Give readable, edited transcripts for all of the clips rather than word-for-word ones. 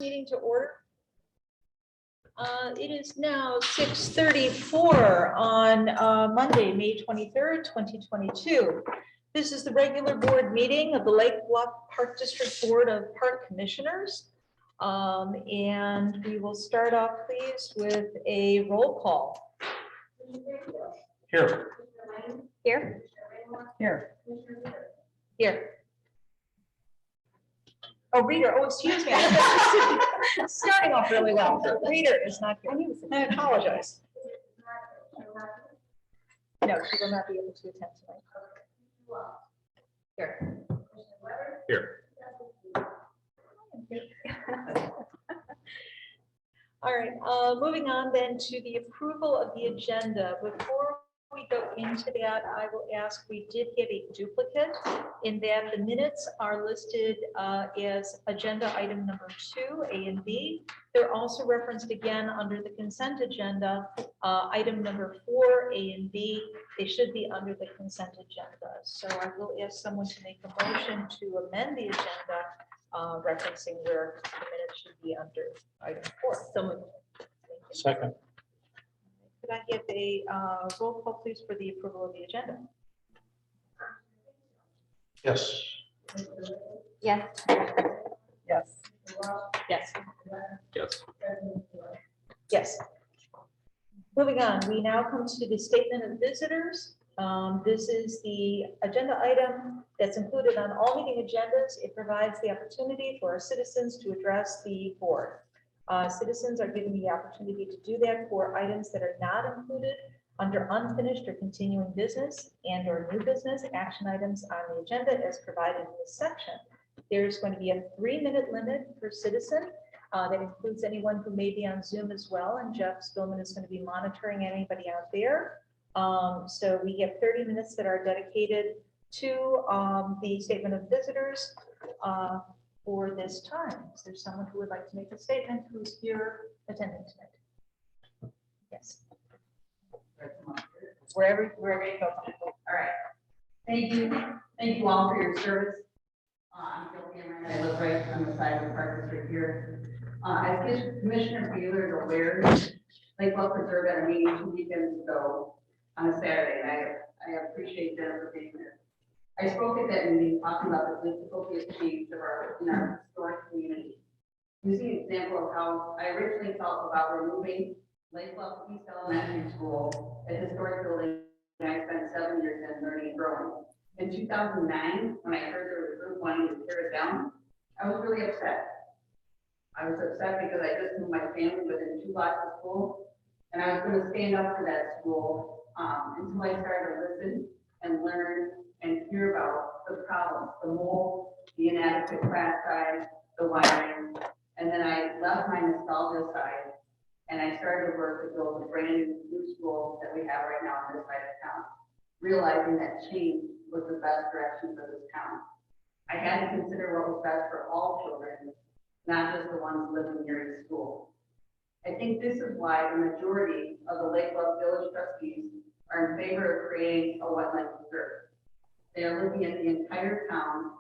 Meeting to order. It is now 6:34 on Monday, May 23rd, 2022. This is the regular board meeting of the Lake Bluff Park District Board of Park Commissioners. And we will start off, please, with a roll call. Here. Here. Here. Here. Oh, Reader, oh, excuse me. Starting off really well. Reader is not here. I apologize. No, she will not be able to attend tonight. Here. Here. All right, moving on then to the approval of the agenda. Before we go into that, I will ask, we did get a duplicate in that the minutes are listed as agenda item number 2, A and B. They're also referenced again under the consent agenda, item number 4, A and B. They should be under the consent agenda. So I will ask someone to make a motion to amend the agenda, referencing where the minutes should be under item 4. Someone. Second. Could I get a roll call, please, for the approval of the agenda? Yes. Yes. Yes. Yes. Yes. Yes. Moving on, we now come to the statement of visitors. This is the agenda item that's included on all meeting agendas. It provides the opportunity for our citizens to address the board. Citizens are given the opportunity to do that for items that are not included under unfinished or continuing business and or new business action items on the agenda as provided in this section. There's going to be a 3-minute limit per citizen. That includes anyone who may be on Zoom as well. And Jeff Spillman is going to be monitoring anybody out there. So we have 30 minutes that are dedicated to the statement of visitors. For this time. Is there someone who would like to make a statement who's here attending tonight? Yes. Wherever you go. All right. Thank you all for your service. I'm Jill Cameron. I live right on the side of the park district here. As Commissioner Bueller is aware, Lake Bluff Preserve had a meeting 2 weekends ago on a Saturday, and I appreciate Jennifer being there. I spoke at that meeting talking about the difficulty of change in our historic community. Using an example of how I originally felt about removing Lake Bluff East Elementary School, a historic building I spent 7 years in learning and growing. In 2009, when I heard there was a group wanting to tear it down, I was really upset. I was upset because I just moved my family within 2 blocks of school, and I was going to stand up for that school until I started to listen and learn and hear about the problems, the mold, the inadequate class size, the wiring, and then I left my nostalgia side and I started to work to build a brand new school that we have right now on this side of town, realizing that change was the best direction for this town. I had to consider what was best for all children, not just the ones living near the school. I think this is why the majority of the Lake Bluff Village trustees are in favor of creating a wetland reserve. They are looking at the entire town,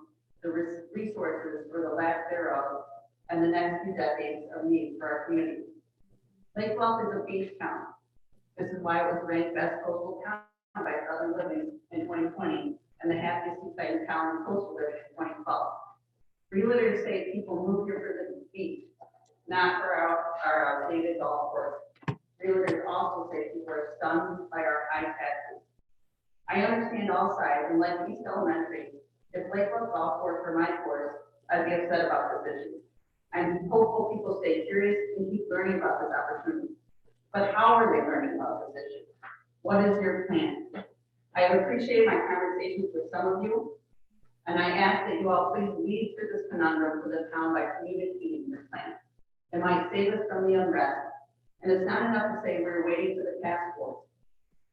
the resources for the lack thereof, and the next few decades of need for our community. Lake Bluff is a beach town. This is why it was ranked best coastal town by Southern Living in 2020 and the happiest exciting town in coastal living in 2012. Realtors say people move here for the beach, not for our outdated golf course. Realtors also say people are stunned by our high taxes. I understand all sides, and like East Elementary, if Lake Bluff Golf Course were my course, I'd be upset about this issue. I'm hopeful people stay curious and keep learning about this opportunity. But how are they learning about this issue? What is your plan? I have appreciated my conversations with some of you, and I ask that you all please lead through this conundrum for the town by communicating your plan. It might save us from the unrest, and it's not enough to say we're waiting for the task force.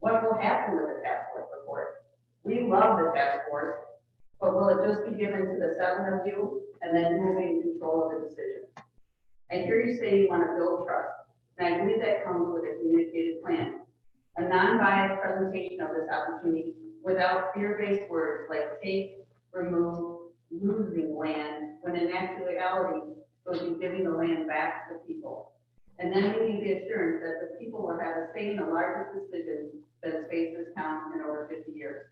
What will happen with the task force report? We love the task force, but will it just be given to the 7 of you and then you will be in control of the decision? I hear you say you want to build trust, and I believe that comes with a communicated plan. A non-biased presentation of this opportunity without fear-based words like take, remove, losing land, when in actuality It would be giving the land back to the people. And then we need the assurance that the people will have a say in the largest decision that has faced this town in over 50 years.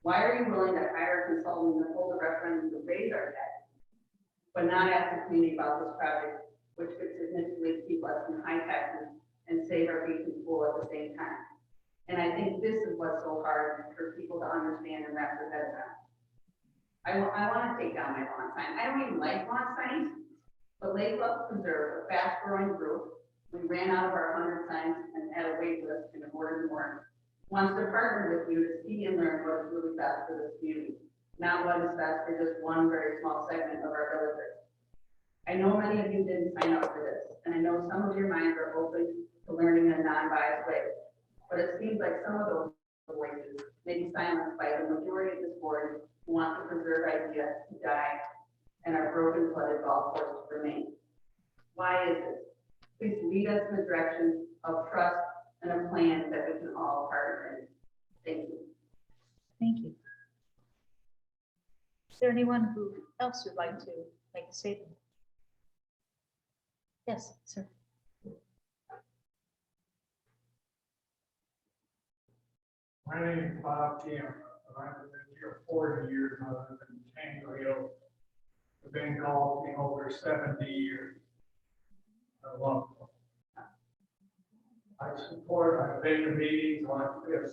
Why are you willing to hire a consultant to hold a referendum to raise our taxes, but not ask the community about this project, which could significantly keep us from high taxes and save our beach and pool at the same time? And I think this is what's so hard for people to understand and wrap their heads around. I want to take down my lawn sign. I don't even like lawn signs, but Lake Bluff Preserve, a fast-growing group, we ran out of our 100 signs and had a wait list and ordered more. Wants to partner with you to see and learn what is really best for this community, not what is best for just one very small segment of our villagers. I know many of you didn't sign up for this, and I know some of your minds are open to learning in a non-biased way, but it seems like some of those voices may be silenced by the majority of this board who want the preserve idea to die and our broken flooded golf course to remain. Why is this? Please lead us in the direction of trust and a plan that we can all partner in. Thank you. Thank you. Is there anyone who else would like to make a statement? Yes, sir. My name is Bob Cameron, and I've been here 40 years, and I've been in Tango Hill. I've been golfing over 70 years. I love them. I've been to meetings like this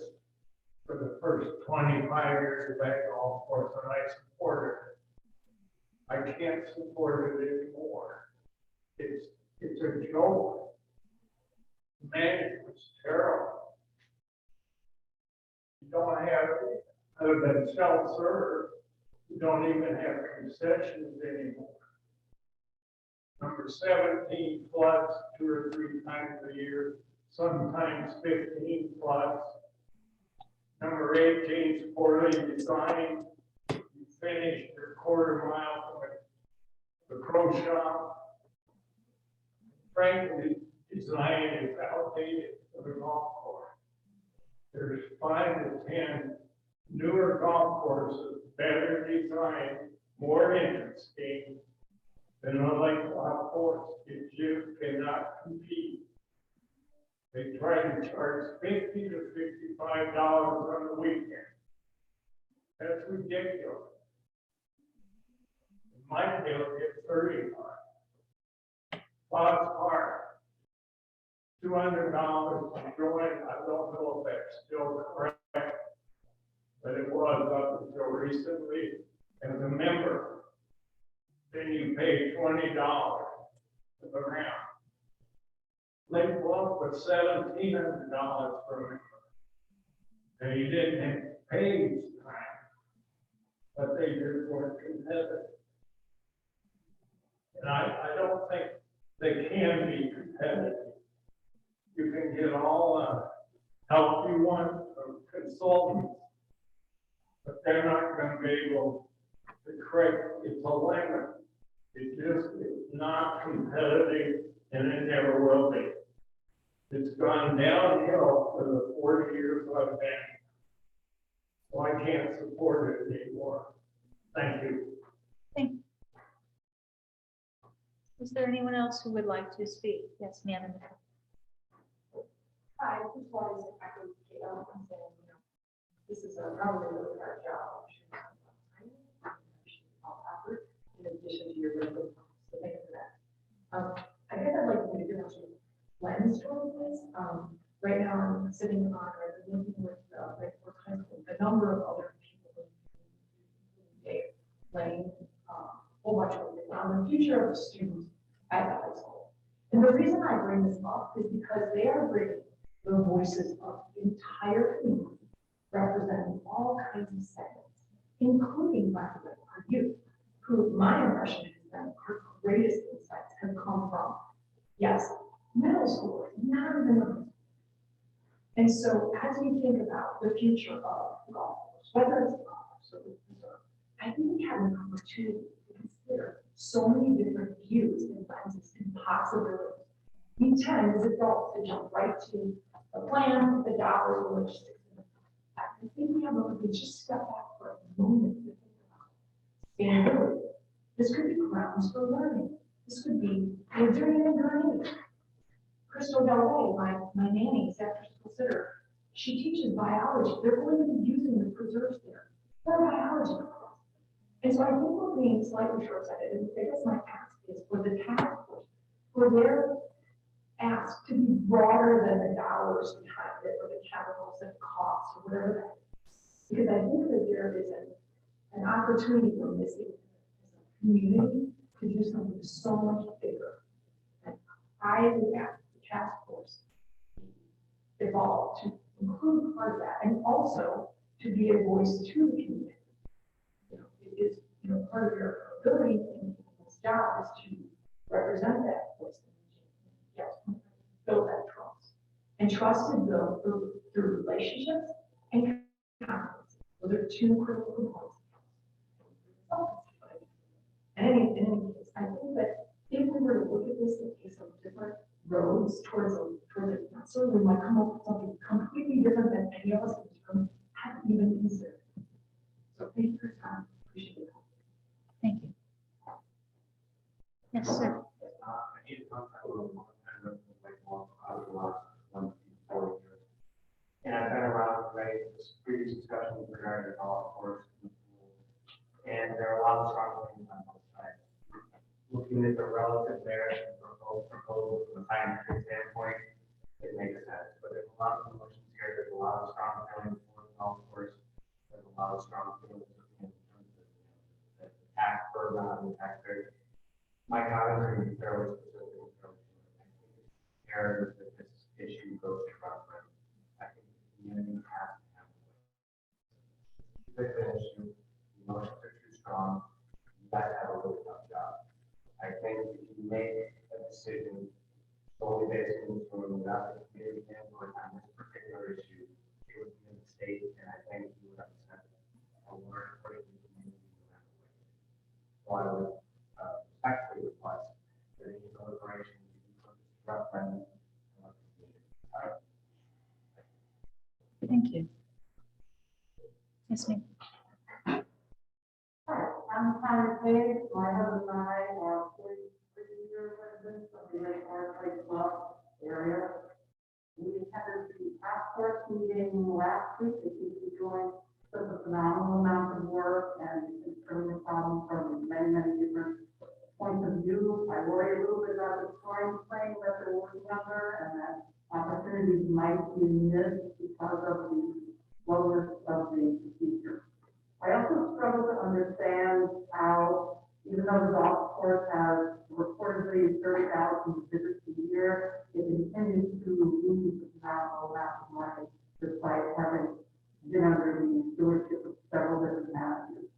for the first 25 years of that golf course, and I supported it. I can't support it anymore. It's a joke. Management's terrible. You don't have, other than self-serve, you don't even have concessions anymore. Number 17 floods 2 or 3 times a year, sometimes 15 floods. Number 18 is poorly designed. You finish your quarter mile from the pro shop. Frankly, design is outdated for the golf course. There's 5 to 10 newer golf courses, better designed, more interesting than a Lake Bluff course. It just cannot compete. They try to charge $50 to $55 on the weekend. That's ridiculous. My deal is $35. Fox Park, $200 to join. I don't know if that's still correct, but it was up until recently as a member. Then you pay $20 to the round. Lake Bluff was $1,700 for a member. And you didn't have to pay each time, but they just weren't competitive. And I don't think they can be competitive. You can get all the help you want from consultants, but they're not going to be able to correct. It's a limit. It just is not competitive, and it never will be. It's gone downhill for the 40 years I've been. So I can't support it anymore. Thank you. Thank you. Is there anyone else who would like to speak? Yes, ma'am. I just wanted to echo Kate and say, this is probably a really hard job. Effort in addition to your regular tasks. So thank you for that. I guess I'd like to make a different lens towards this. Right now, I'm sitting on or working with a number of other people, laying a whole bunch of things on the future of the students at the high school. And the reason I bring this up is because they are bringing the voices of the entire community, representing all kinds of segments, including, by the way, our youth, who my impression has been our greatest insights have come from, yes, middle school, not even middle school. And so as we think about the future of golf, whether it's golf or reserve, I think we have an opportunity to consider so many different views and lenses and possibilities. We tend as adults to jump right to the plan, the dollars, the logistics. I think we have to just step back for a moment to think about sustainability. This could be grounds for learning. This could be, we're doing it in Gurnee. Crystal Del Rey, my nanny, is after school sitter. She teaches biology. They're going to be using the preserves there for biology class. And so I think we're being slightly short-sighted. And I guess my ask is for the task force, for their ask to be broader than the dollars behind it or the chemicals and costs or whatever that is. Because I think that there is an opportunity we're missing as a community to do something so much bigger. And I would ask the task force evolve to include part of that and also to be a voice to the community. You know, it is, you know, part of your ability and this job is to represent that voice. Yes, build that trust. And trust is built through relationships and confidence. Those are two critical components. And in any case, I think that if we were to look at this in case of different roads towards a answer, we might come up with something completely different than any of us haven't even considered. So thank you for your time. Appreciate it. Thank you. Yes, sir. I need to contact with them kind of like more out of the last 1 to 4 years. And I've been around right this previous discussion regarding the golf course and the pool. And there are a lot of strong things on both sides. Looking at the relative merits and proposals from a scientific standpoint, it makes sense. But there's a lot of emotions here. There's a lot of strong feelings for the golf course. There's a lot of strong feelings in terms of the tax burden on the taxpayers. My comments are going to be fairly specific. Areas that this issue goes to reference. I think the community has to have an issue. The emotions are too strong. You guys have a really tough job. I think if you make a decision solely based on this room without the community input on this particular issue, it would be a mistake, and I think you would upset a large portion of the community around the way. So I would respectfully request that any deliberation be put to referendum. Thank you. Yes, ma'am. Hi, I'm Connie Page. My husband and I are 43-year residents of the Lake Forest Bluff area. We attended the task force meeting last week. It seems to be doing such a phenomenal amount of work and considering the problem from many, many different points of view. I worry a little bit about the time frame that they're working under and that opportunities might be missed because of the slowness of the procedure. I also struggle to understand how, even though the golf course has reportedly 30,000 visits a year, it continues to lose a phenomenal amount of money despite having been under the stewardship of several different managers.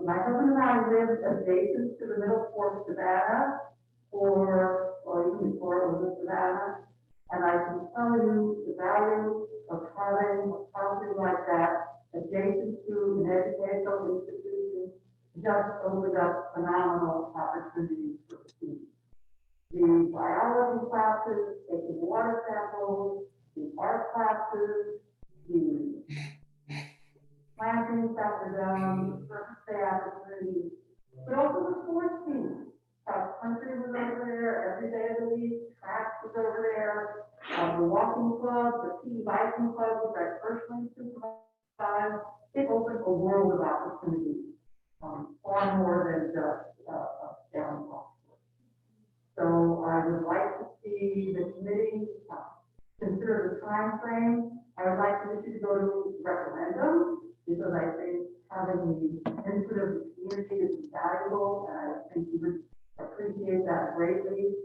My husband and I lived adjacent to the Middle Fork Savannah even before it was in Savannah. And I can tell you the value of having a property like that adjacent to an educational institution just opened up phenomenal opportunities for the students. The biology classes, taking water samples, the art classes, the plantings that were done, the surface day opportunities, but also the sports teams. Cross country was over there every day of the week, track was over there, the walking club, the ski biking club, which I personally supervise. It opened a world of opportunities, far more than just down golf. So I would like to see the committee consider the time frame. I would like for this to go to referendum because I think having the input of the community is valuable, and I think you would appreciate that greatly.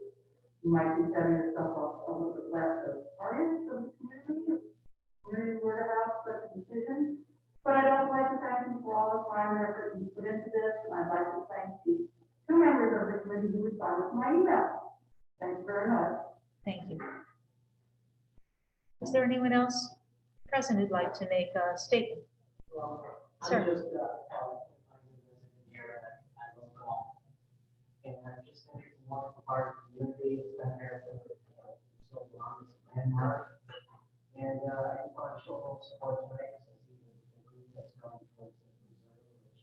You might be setting yourself up a little bit less of targets of the community if community were to have such a decision. But I'd also like to thank you for all the time and effort you put into this, and I'd like to thank the two members of the committee who responded to my email. Thank you very much. Thank you. Is there anyone else present who'd like to make a statement? Sir. I'm just, here at golf. And I just think it's a wonderful part of the community. It's been there for so long. It's a landmark. And I just want to show a little support tonight. So see the group that's going towards the preserve, which,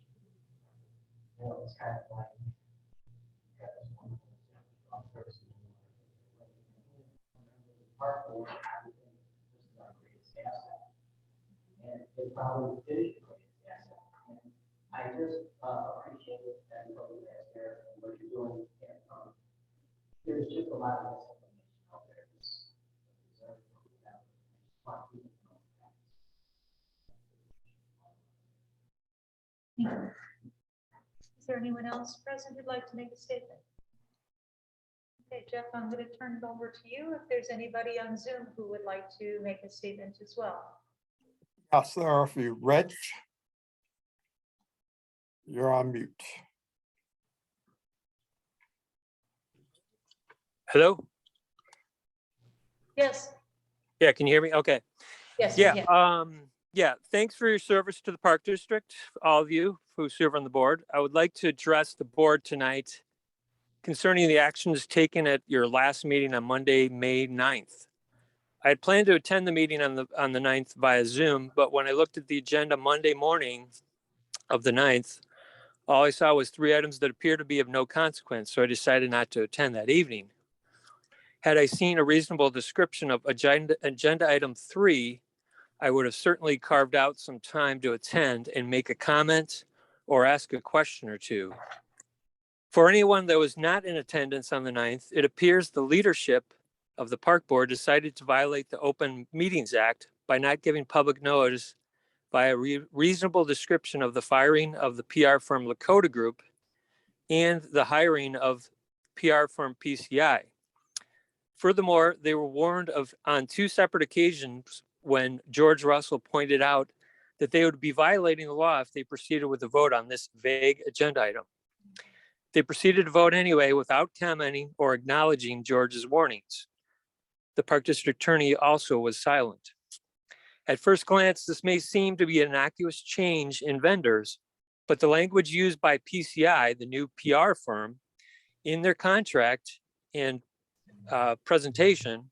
you know, it's kind of like, got this one I would think this is our greatest asset. And it probably is your greatest asset. And I just appreciate that you guys there and what you're doing. And there's just a lot of misinformation out there. It's deserved to be out. Want people to know that. Is there anyone else present who'd like to make a statement? Okay, Jeff, I'm going to turn it over to you if there's anybody on Zoom who would like to make a statement as well. Yes, there are a few. Rich, you're on mute. Hello? Yes, Yeah, can you hear me? Okay. yes, we Yeah, can. yeah, thanks for your service to the Park District, all of you who serve on the board. I would like to address the board tonight concerning the actions taken at your last meeting on Monday, May 9th. I had planned to attend the meeting on the 9th via Zoom, but when I looked at the agenda Monday morning of the 9th, all I saw was 3 items that appear to be of no consequence, so I decided not to attend that evening. Had I seen a reasonable description of agenda item 3, I would have certainly carved out some time to attend and make a comment or ask a question or two. For anyone that was not in attendance on the 9th, it appears the leadership of the park board decided to violate the Open Meetings Act by not giving public notice by a reasonable description of the firing of the PR firm Lakota Group and the hiring of PR firm PCI. Furthermore, they were warned of on 2 separate occasions when George Russell pointed out that they would be violating the law if they proceeded with a vote on this vague agenda item. They proceeded to vote anyway without commenting or acknowledging George's warnings. The Park District Attorney also was silent. At first glance, this may seem to be an innocuous change in vendors, but the language used by PCI, the new PR firm, in their contract and presentation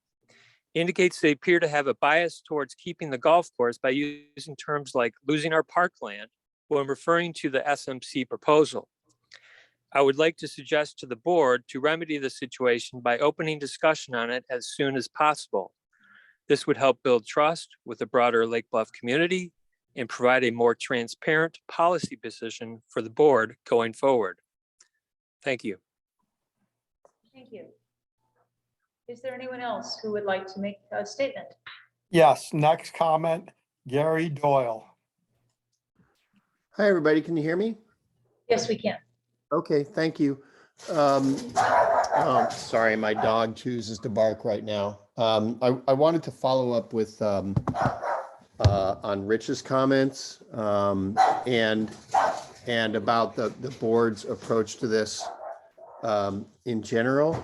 indicates they appear to have a bias towards keeping the golf course by using terms like losing our parkland when referring to the SMC proposal. I would like to suggest to the board to remedy the situation by opening discussion on it as soon as possible. This would help build trust with the broader Lake Bluff community and provide a more transparent policy position for the board going forward. Thank you. Thank you. Is there anyone else who would like to make a statement? Yes, next comment, Gary Doyle. Hi, everybody. Can you hear me? Yes, we can. Okay, thank you. Sorry, my dog chooses to bark right now. I wanted to follow up with on Rich's comments and about the board's approach to this in general.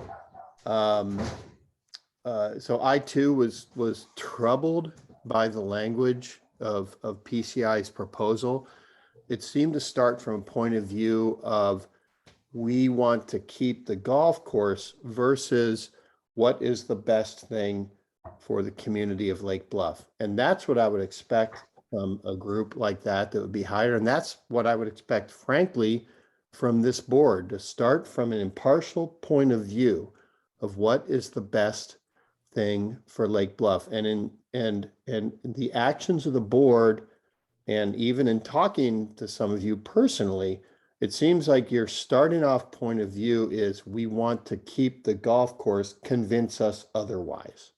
So I too was troubled by the language of PCI's proposal. It seemed to start from a point of view of we want to keep the golf course versus what is the best thing for the community of Lake Bluff. And that's what I would expect from a group like that would be hired. And that's what I would expect, frankly, from this board, to start from an impartial point of view of what is the best thing for Lake Bluff. And the actions of the board, and even in talking to some of you personally, it seems like your starting off point of view is we want to keep the golf course, convince us otherwise.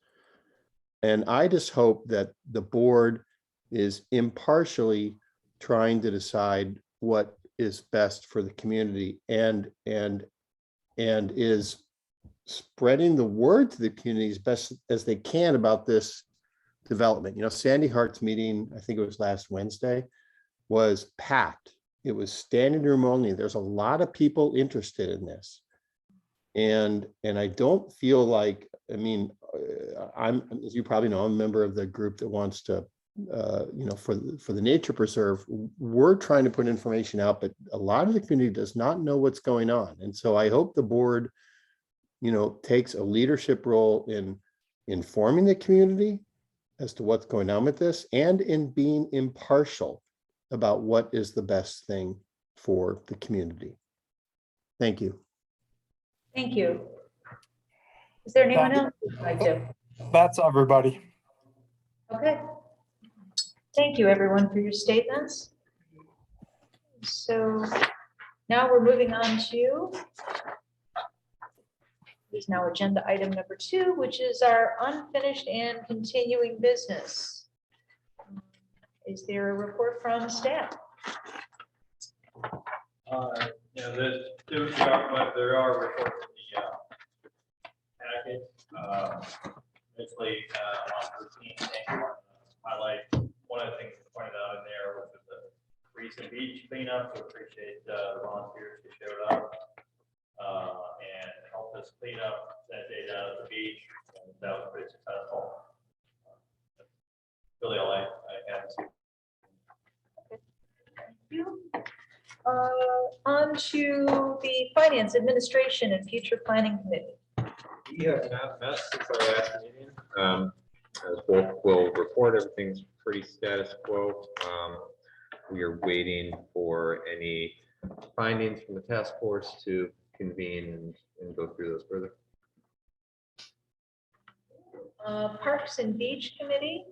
And I just hope that the board is impartially trying to decide what is best for the community and is spreading the word to the community as best as they can about this development. You know, Sandy Hart's meeting, I think it was last Wednesday, was packed. It was standing room only. There's a lot of people interested in this. And I don't feel like, I mean, I'm, as you probably know, I'm a member of the group that wants to, you know, for the nature preserve, we're trying to put information out, but a lot of the community does not know what's going on. And so I hope the board, you know, takes a leadership role in informing the community as to what's going on with this and in being impartial about what is the best thing for the community. Thank you. Thank you. Is there anyone else who would like to? That's everybody. Okay. Thank you, everyone, for your statements. So now we're moving on to is now agenda item number 2, which is our unfinished and continuing business. Is there a report from staff? Yeah, there are reports in the packet. Basically, on routine, I want to highlight one of the things pointed out in there was the recent beach cleanup. So appreciate the volunteers who showed up and helped us clean up that day down at the beach. And that was pretty successful. Really all I have to. Thank you. On to the Finance Administration and Future Planning Committee. We have not met since our last meeting. As Wolf will report, everything's pretty status quo. We are waiting for any findings from the task force to convene and go through those further. Parks and Beach Committee.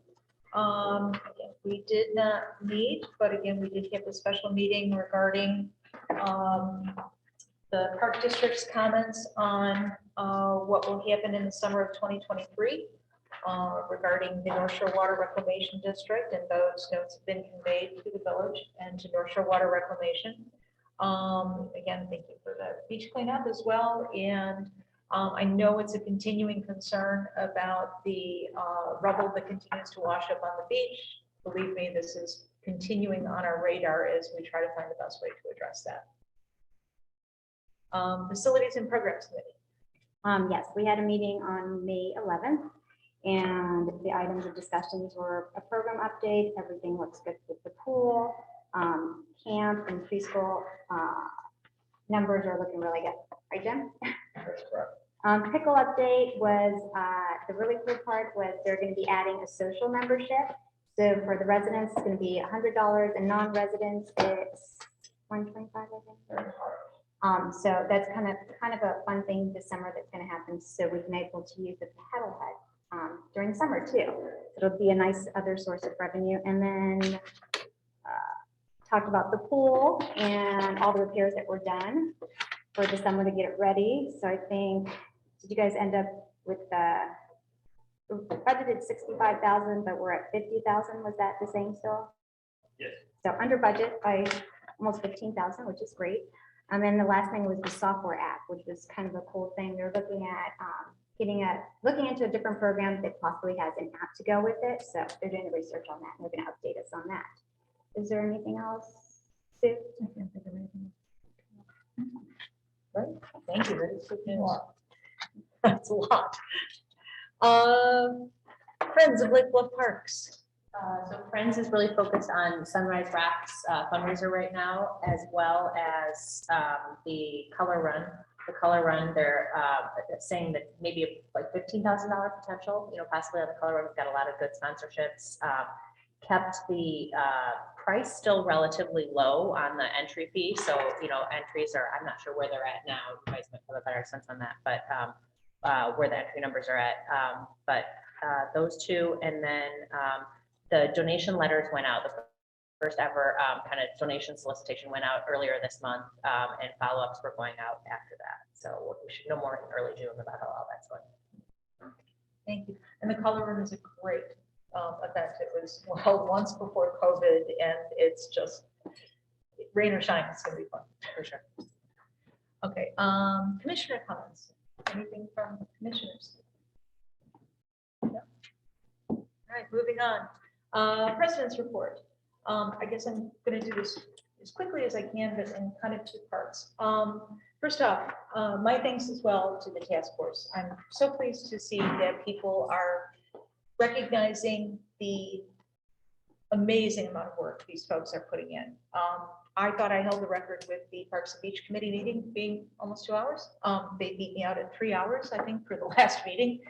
Again, we did not meet, but again, we did have a special meeting regarding the Park District's comments on what will happen in the summer of 2023 regarding the North Shore Water Reclamation District, and those notes have been conveyed to the village and to North Shore Water Reclamation. Again, thank you for the beach cleanup as well. And I know it's a continuing concern about the rubble that continues to wash up on the beach. Believe me, this is continuing on our radar as we try to find the best way to address that. Facilities and Programs Committee. Yes, we had a meeting on May 11th, and the items of discussions were a program update. Everything looks good with the pool, camp and preschool numbers are looking really good. Right, Jim? That's correct. Pickle update was, the really cool part was they're going to be adding a social membership. So for the residents, it's going to be $100, and non-residents, it's $125, I think. So that's kind of a fun thing this summer that's going to happen. So we can able to use the paddlehead during summer too. It'll be a nice other source of revenue. And then talked about the pool and all the repairs that were done for the summer to get it ready. So I think, did you guys end up with the budgeted 65,000, but we're at 50,000? Was that the same still? Yes. So under budget by almost 15,000, which is great. And then the last thing was the software app, which was kind of a cool thing. They're looking at looking into a different program that possibly has an app to go with it. So they're doing the research on that, and they're going to update us on that. Is there anything else, Sue? I can't think of anything. Right. Thank you. That is good news. That's a lot. Friends of Lake Bluff Parks. So Friends is really focused on Sunrise Rocks fundraiser right now, as well as the Color Run. The Color Run, they're saying that maybe like $15,000 potential, possibly on the Color Run. We've got a lot of good sponsorships. Kept the price still relatively low on the entry fee. So, entries are, I'm not sure where they're at now. You guys might have a better sense on that, but where the entry numbers are at. But those two, and then the donation letters went out. The first ever kind of donation solicitation went out earlier this month, and follow-ups were going out after that. So we should know more in early June about how all that's going. Thank you. And the Color Run is a great event. It was held once before COVID, and it's just rain or shine. It's going to be fun for sure. Okay. Commissioner comments. Anything from commissioners? No? All right. Moving on. President's report. I guess I'm going to do this as quickly as I can, but in kind of two parts. First off, my thanks as well to the task force. I'm so pleased to see that people are recognizing the amazing amount of work these folks are putting in. I thought I held the record with the Parks and Beach Committee meeting being almost 2 hours. They beat me out at 3 hours, I think, for the last meeting.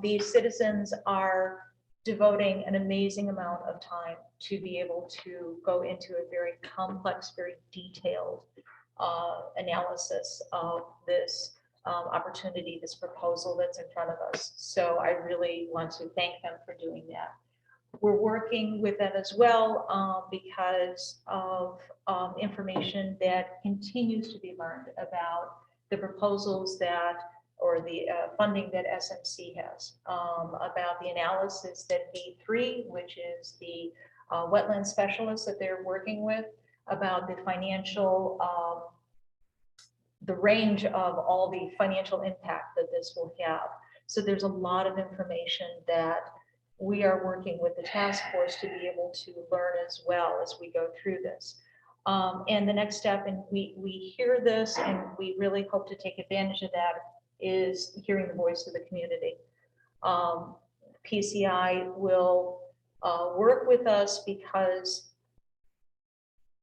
These citizens are devoting an amazing amount of time to be able to go into a very complex, very detailed analysis of this opportunity, this proposal that's in front of us. So I really want to thank them for doing that. We're working with them as well because of information that continues to be learned about the proposals that, or the funding that SMC has, about the analysis that B3, which is the wetland specialist that they're working with, about the financial, the range of all the financial impact that this will have. So there's a lot of information that we are working with the task force to be able to learn as well as we go through this. And the next step, and we hear this and we really hope to take advantage of that, is hearing the voice of the community. PCI will work with us because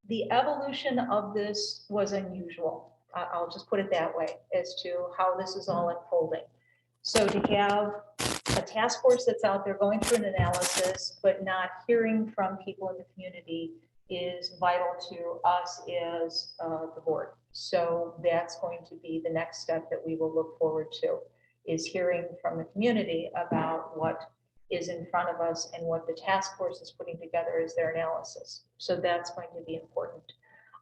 the evolution of this was unusual. I'll just put it that way as to how this is all unfolding. So to have a task force that's out there going through an analysis, but not hearing from people in the community is vital to us as the board. So that's going to be the next step that we will look forward to, is hearing from the community about what is in front of us and what the task force is putting together as their analysis. So that's going to be important.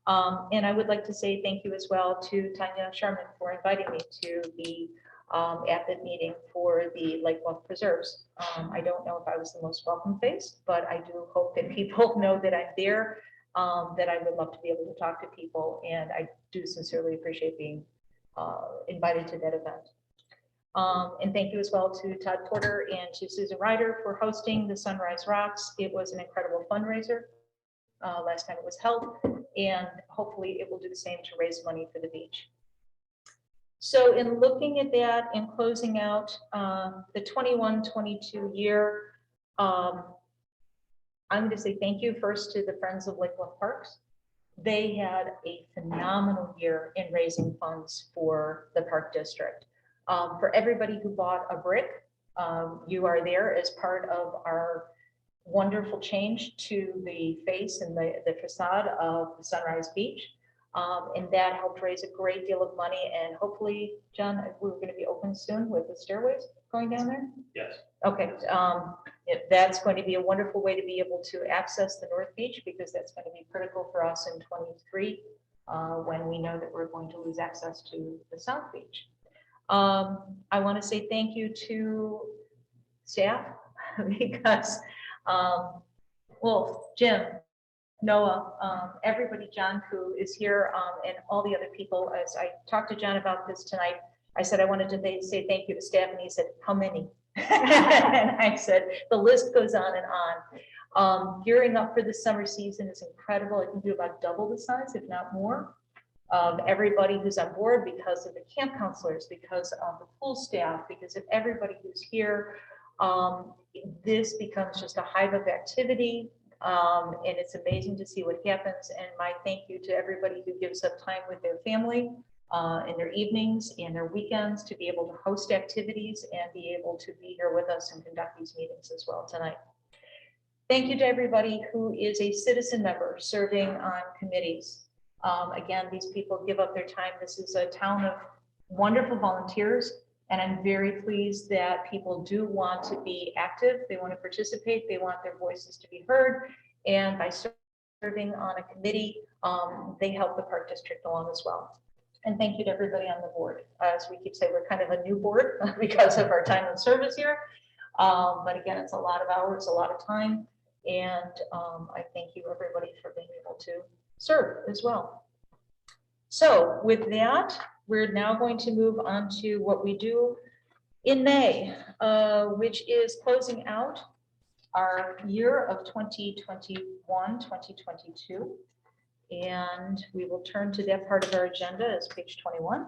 And I would like to say thank you as well to Tanya Sherman for inviting me to be at the meeting for the Lake Bluff Preserves. I don't know if I was the most welcome face, but I do hope that people know that I'm there, that I would love to be able to talk to people, and I do sincerely appreciate being invited to that event. And thank you as well to Todd Porter and to Susan Ryder for hosting the Sunrise Rocks. It was an incredible fundraiser last time it was held, and hopefully it will do the same to raise money for the beach. So in looking at that and closing out the 21-22 year, I'm going to say thank you first to the Friends of Lake Bluff Parks. They had a phenomenal year in raising funds for the Park District. For everybody who bought a brick, you are there as part of our wonderful change to the face and the facade of the Sunrise Beach. And that helped raise a great deal of money. And hopefully, John, we're going to be open soon with the stairways going down there. Yes. Okay. That's going to be a wonderful way to be able to access the North Beach, because that's going to be critical for us in 23 when we know that we're going to lose access to the South Beach. I want to say thank you to staff because, well, Jim, Noah, everybody, John, who is here, and all the other people. As I talked to John about this tonight, I said I wanted to say thank you to staff, and he said, how many? And I said, the list goes on and on. Gearing up for the summer season is incredible. I can do about double the size, if not more, of everybody who's on board, because of the camp counselors, because of the pool staff, because of everybody who's here. This becomes just a hive of activity. And it's amazing to see what happens. And my thank you to everybody who gives up time with their family in their evenings and their weekends to be able to host activities and be able to be here with us and conduct these meetings as well tonight. Thank you to everybody who is a citizen member serving on committees. Again, these people give up their time. This is a town of wonderful volunteers. And I'm very pleased that people do want to be active. They want to participate. They want their voices to be heard. And by serving on a committee, they help the Park District along as well. And thank you to everybody on the board. As we keep saying, we're kind of a new board because of our time and service here. But again, it's a lot of hours, a lot of time. And I thank you everybody for being able to serve as well. So with that, we're now going to move on to what we do in May, which is closing out our year of 2021, 2022. And we will turn to that part of our agenda as page 21.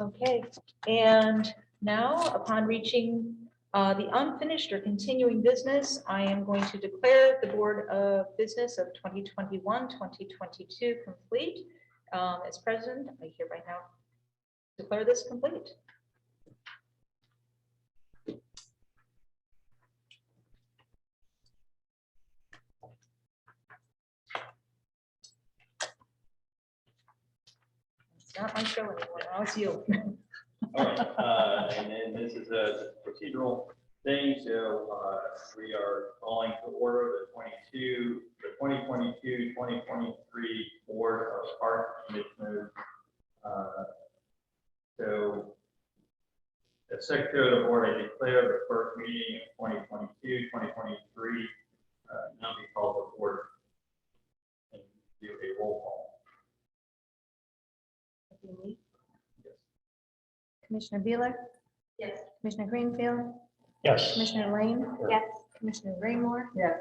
Okay, and now upon reaching the unfinished or continuing business, I am going to declare the Board of Business of 2021-2022 complete. As president, I hereby now declare this complete. Not my show anymore, now it's you. All right, and then this is a procedural thing, so we are calling to order the 2022-2023 Board of Park Commissioners. So as Secretary of the Board, I declare the first meeting of 2022-2023 now be called to order and do a roll call. Commissioner Beeler, Yes. Commissioner Greenfield, Yes. Commissioner Lane, Yes. Commissioner Raymore, Yes.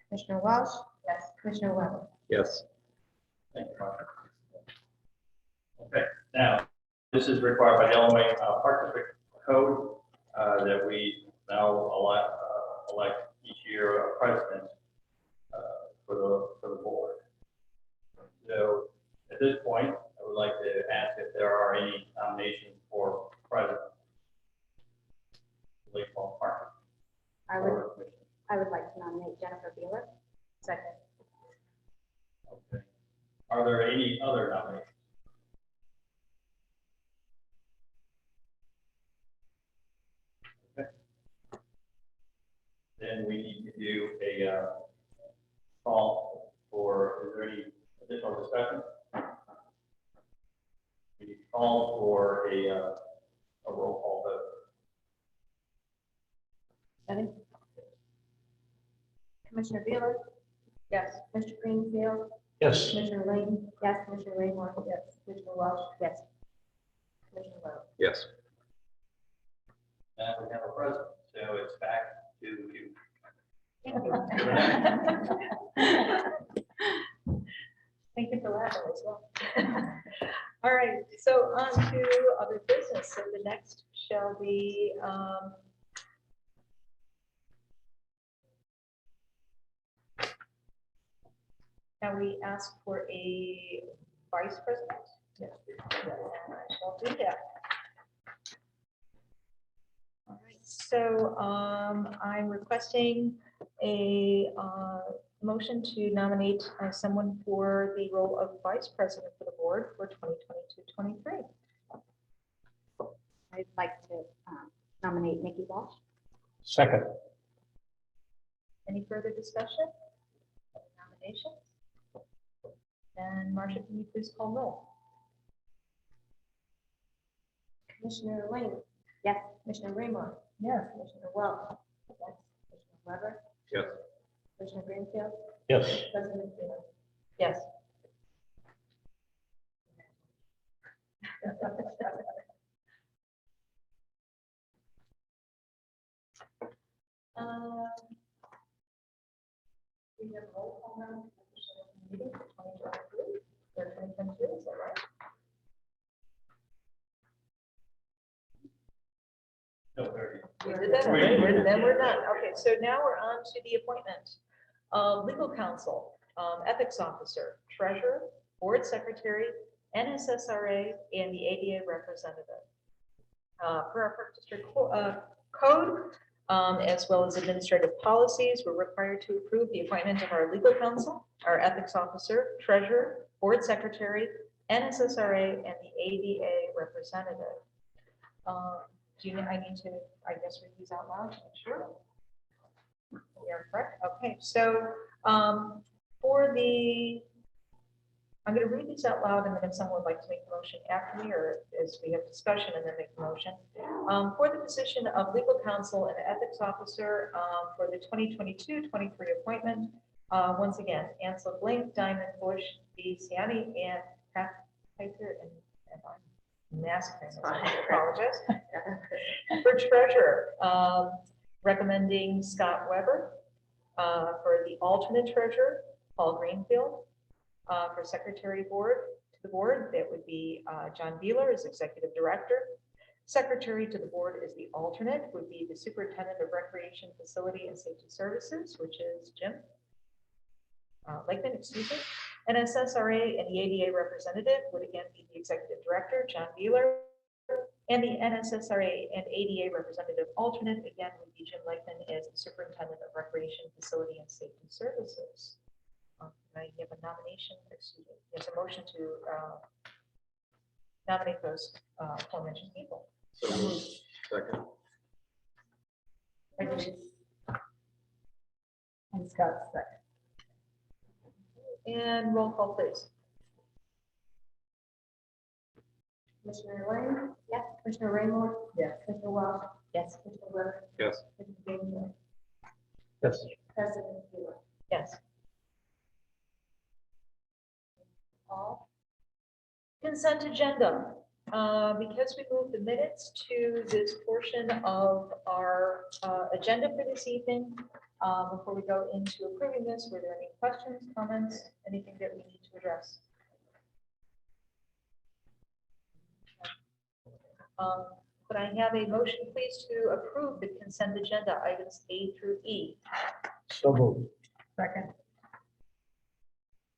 Commissioner Welsh, Yes. Commissioner Webb. Yes. Thank you, Mark. Okay, now, this is required by the Illinois Park District Code that we now elect each year a president for the board. So at this point, I would like to ask if there are any nominations for president. Lakeville Park. I would like to nominate Jennifer Beeler. Second. Okay. Are there any other nominations? Okay. Then we need to do a call for, is there any additional discussion? We need to call for a roll call vote. Ready? Commissioner Beeler, Yes. Commissioner Greenfield, Yes. Commissioner Lane, yes, Commissioner Raymore, yes, Commissioner Welsh, yes. Commissioner Webb. Yes. And we have a president, so it's back to you. Thank you for laughing as well. All right, so on to other business. So the next shall be, can we ask for a vice president? Yes. And I shall do that. All right, so I'm requesting a motion to nominate someone for the role of vice president for the board for 2022-23. I'd like to nominate Nikki Walsh. Second. Any further discussion? Other nominations? And Marcia, can you please call roll? Commissioner Lane, yes, Commissioner Raymore, Yes. Commissioner Welch, yes, Commissioner Weber, Yes. Commissioner Greenfield, Yes. President Beeler. Yes. We have roll call now. Meeting for 2023 or 2022, is that right? No, 30. We did that already, then we're done. Okay, so now we're on to the appointment of legal counsel, ethics officer, treasurer, board secretary, NSSRA, and the ADA representative. Per our Park District code, as well as administrative policies, we're required to approve the appointment of our legal counsel, our ethics officer, treasurer, board secretary, NSSRA, and the ADA representative. Do you, I need to, I guess, read these out loud to make sure we are correct. Okay, so for the, I'm going to read these out loud, and then if someone would like to make a motion after me, or as we have discussion and then make the motion. For the position of legal counsel and ethics officer for the 2022-23 appointment, once again, Ansel Blink, Diamond Bush, B. Siani, and Pat Piper, and I'm massacring this, I apologize. For treasurer, recommending Scott Weber. For the alternate treasurer, Paul Greenfield. For secretary board to the board, that would be John Beeler as executive director. Secretary to the board is the alternate, would be the superintendent of recreation facility and safety services, which is Jim Lakeman, excuse me. And SSRA and the ADA representative would again be the executive director, John Beeler. And the NSSRA and ADA representative alternate again would be Jim Lakeman as the superintendent of recreation facility and safety services. I have a nomination, excuse me, there's a motion to nominate those aforementioned people. So moved. Second. And Scott's second. And roll call, please. Commissioner Lang? Yes. Commissioner Raymore? Yes. Commissioner Welch? Yes. Commissioner Webb? Yes. Commissioner Gainer? Yes. President Taylor? Yes. All. Consent agenda. Because we moved the minutes to this portion of our agenda for this evening, before we go into approving this, were there any questions, comments, anything that we need to address? Could I have a motion, please, to approve the consent agenda items A through E? So moved. Second.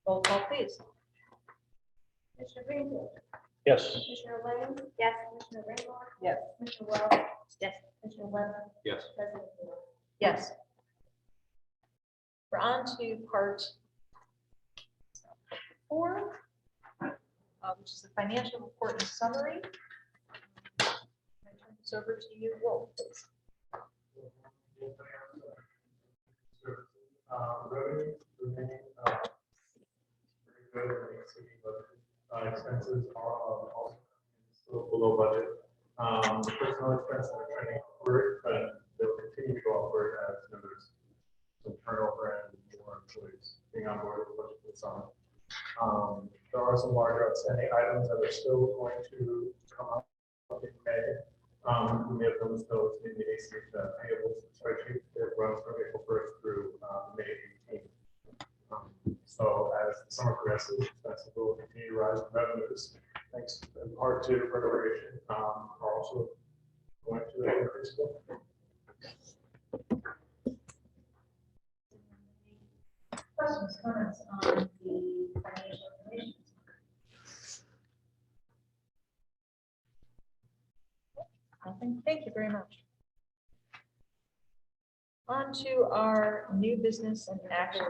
Roll call, please. Commissioner Greenfield? Yes. Commissioner Lang? Yes. Commissioner Raymore? Yes. Commissioner Welch? Yes. Commissioner Webb? Yes. President Taylor? Yes. We're on to part 4, which is the financial report and summary. I turn this over to you, Wolf, please. Revenue remain very good and exceeding budget. Expenses are also still below budget. The personnel expenses are trending upward, but they'll continue to go upward as there's some turnover and more employees being on board with budget this summer. There are some larger outstanding items that are still going to come up in May. We may have noticed those in the AC payables spreadsheet that runs from April 1st through May 18th. So as the summer progresses, expenses will continue to rise, revenues, thanks in part to preparation, are also going to increase. Questions, comments on the financial information? Nothing. Thank you very much. On to our new business and action.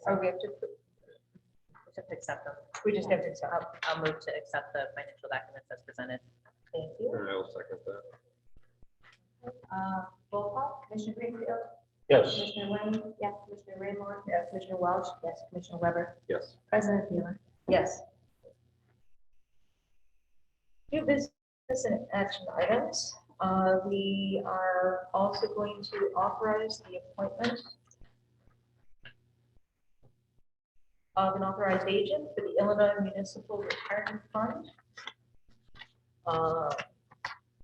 Oh, we have to, We just accept them. we just have to accept. I'll move to accept the financial documents as presented. Thank you. And I will second that. Roll call. Commissioner Greenfield? Yes. Commissioner Lang? Yes. Commissioner Raymore? Yes. Commissioner Welch? Yes. Commissioner Weber? Yes. President Taylor? Yes. New business and action items. We are also going to authorize the appointment of an authorized agent for the Illinois Municipal Retirement Fund.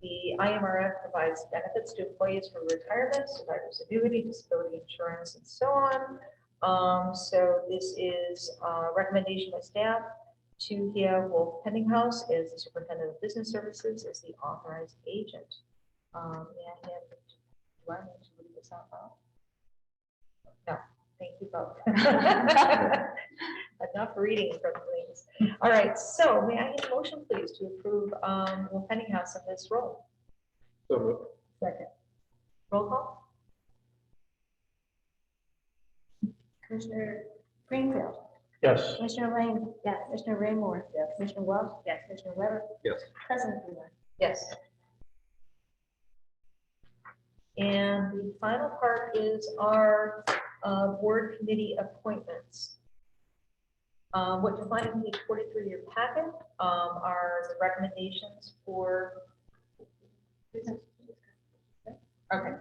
The IMRF provides benefits to employees for retirement, survivor's annuity, disability insurance, and so on. So this is a recommendation by staff to have Wolf Penninghouse as the superintendent of business services as the authorized agent. May I have, do I need to read this out loud? No, thank you both. Enough reading from things. All right, so may I have a motion, please, to approve Wolf Penninghouse in this role? So moved. Second. Roll call? Commissioner Greenfield? Yes. Commissioner Lang? Yes. Commissioner Raymore? Yes. Commissioner Welch? Yes. Commissioner Weber? Yes. President Taylor? Yes. And the final part is our board committee appointments. What you find in the 43-year packet are the recommendations for. Okay.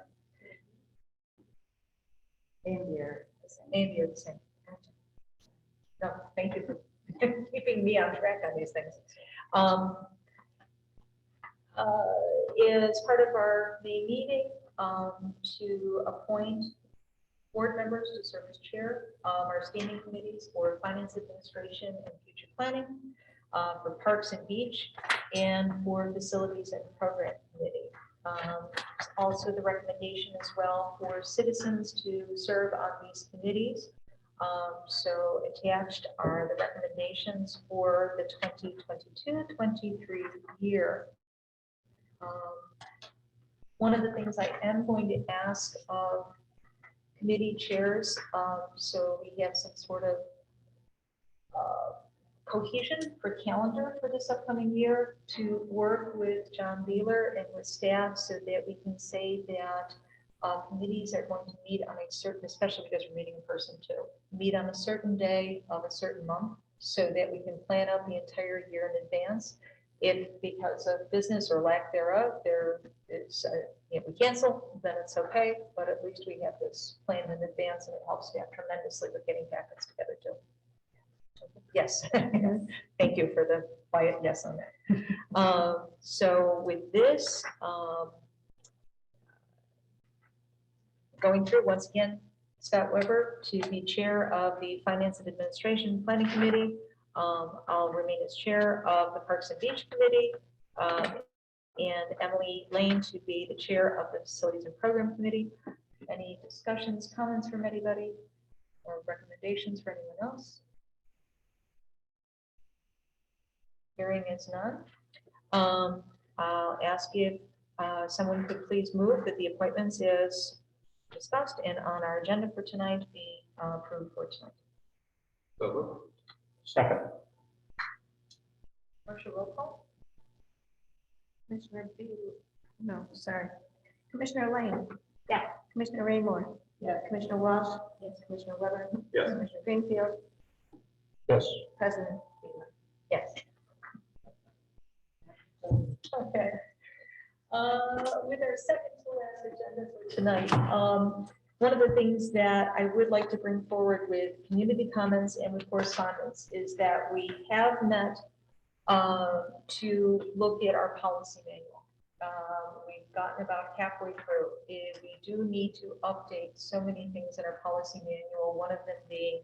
And here. Maybe you're the same. No, thank you for keeping me on track on these things. Is part of our May meeting to appoint board members to serve as chair of our standing committees for finance administration and future planning, for parks and beach, and for facilities and program committee. Also the recommendation as well for citizens to serve on these committees. So attached are the recommendations for the 2022-23 year. One of the things I am going to ask of committee chairs, so we have some sort of cohesion for calendar for this upcoming year to work with John Beeler and with staff so that we can say that committees are going to meet on a certain, especially because we're meeting in person too, meet on a certain day of a certain month so that we can plan out the entire year in advance. If because of business or lack thereof, there is, if we cancel, then it's okay, but at least we have this planned in advance and it helps staff tremendously with getting packets together too. Yes, thank you for the quiet yes on that. So with this, going through once again, Scott Weber to be chair of the Finance and Administration Planning Committee. I'll remain as chair of the Parks and Beach Committee. And Emily Lane to be the chair of the Facilities and Program Committee. Any discussions, comments from anybody or recommendations for anyone else? Hearing is none. I'll ask if someone could please move that the appointments as discussed and on our agenda for tonight be approved for tonight. Second. Commercial roll call. Commissioner B, no, sorry. Commissioner Lane? Yes. Commissioner Raymore? Yes. Commissioner Walsh? Yes. Commissioner Weber? Yes. Commissioner Greenfield? Yes. President Beeler? Yes. Okay. With our second to last agenda for tonight, one of the things that I would like to bring forward with community comments and with correspondence is that we have met to look at our policy manual. We've gotten about halfway through. We do need to update so many things in our policy manual, one of them being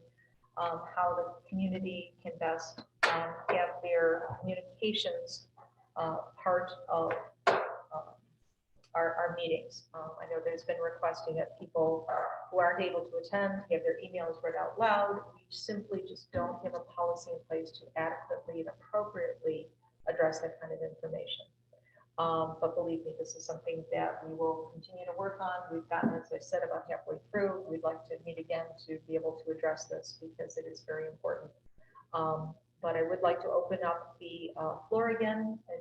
how the community can best have their communications part of our meetings. I know there's been requesting that people who aren't able to attend have their emails read out loud. We simply just don't have a policy in place to adequately and appropriately address that kind of information. But believe me, this is something that we will continue to work on. We've gotten, as I said, about halfway through. We'd like to meet again to be able to address this because it is very important. But I would like to open up the floor again. I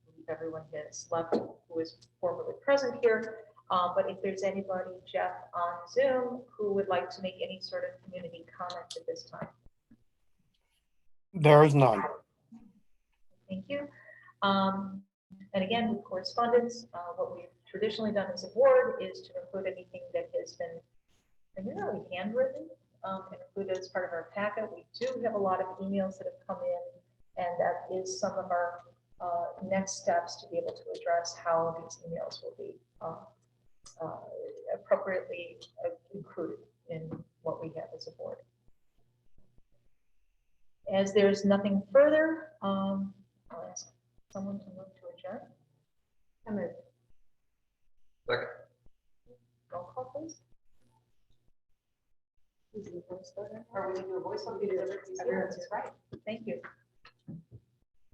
believe everyone has left who is formerly present here. But if there's anybody, Jeff, on Zoom, who would like to make any sort of community comment at this time. There is none. Thank you. And again, with correspondence, what we've traditionally done as a board is to include anything that has been primarily handwritten and included as part of our packet. We do have a lot of emails that have come in, and that is some of our next steps to be able to address how these emails will be appropriately included in what we have as a board. As there's nothing further, I'll ask someone to move to adjourn. I move. Second. Roll call, please. Or we can do a voice vote because everyone's right. Thank you.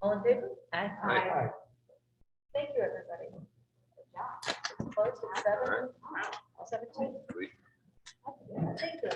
All in favor? Aye. Aye. Thank you, everybody. Good job. It's closed at 7:17. Thank you.